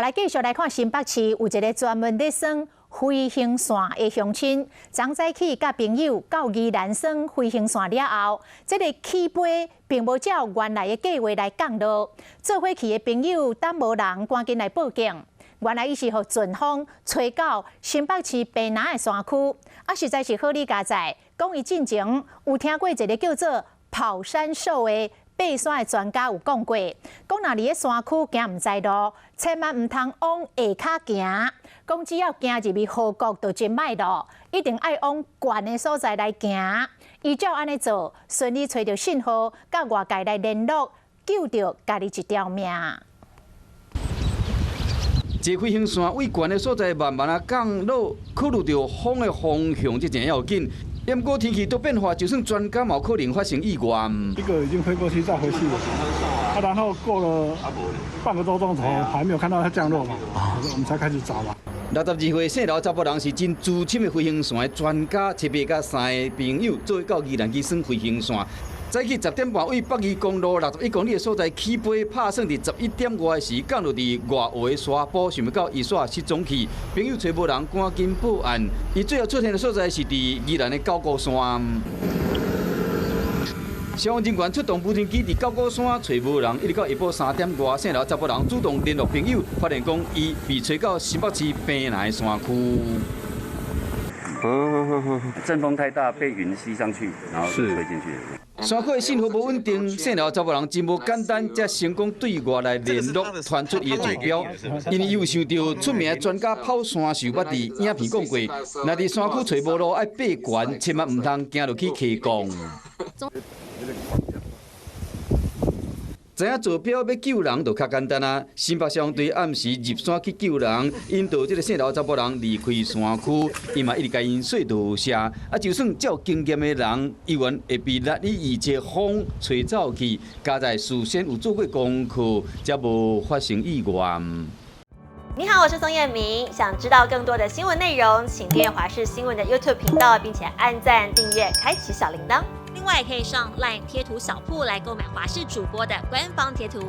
来继续来看新北市有一个专门咧耍飞行线的乡亲，昨早起甲朋友到宜兰耍飞行线了后，这个起飞并无照原来的计划来降落。做伙去的朋友等无人，赶紧来报警。原来伊是互警方找到新北市白南的山区，实在是好理解在，讲伊进前有听过一个叫做跑山兽的。爬山的专家有讲过，讲若伫个山区行唔知路，千万唔通往下骹行。讲只要行入去河谷就真歹路，一定爱往悬的所在来行。依照安尼做，顺利找到信号，甲外界来联络，救着家己一条命。坐飞行线为悬的所在慢慢降落，考虑到风的方向，这真要紧。不过天气都变化，就算专家嘛，可能发生意外。一个已经飞过去再回去了，然后过了半个多钟头，还没有看到它降落嘛，我们才开始找嘛。62岁姓刘查甫人是真资深的飞行线的专家，特别甲3个朋友做到宜兰去耍飞行线。早起10点半，为北宜公路61公里的所在起飞，拍算伫11点外时降落伫外围的沙坡，想要到伊煞失踪去。朋友找无人，赶紧报案。伊最后出现的所在是伫宜兰的九股山。消防人员出动无人机伫九股山找无人，一直到下晡3点外，姓刘查甫人主动联络朋友，发现讲伊被吹到新北市平南的山区。阵风太大，被云吸上去，然后吹进去。山区的信号无稳定，姓刘查甫人真无简单，才成功对外来联络，传出伊的坐标。因为伊有想到出名的专家跑山秀捌伫影片讲过，若伫山区找无路，爱爬悬，千万唔通行落去溪降。知影坐标要救人就较简单啊！新北消防队暗时入山去救人，引导这个姓刘查甫人离开山区，伊嘛一直甲因说道谢。就算较有经验的人，依然会被力以一切风吹走去。加在事先有做过功课，才无发生意外。你好，我是宋彦明。想知道更多的新闻内容，请订阅华视新闻的 YouTube 频道，并且按赞、订阅、开启小铃铛。另外，可以上 LINE 贴图小铺来购买华视主播的官方贴图。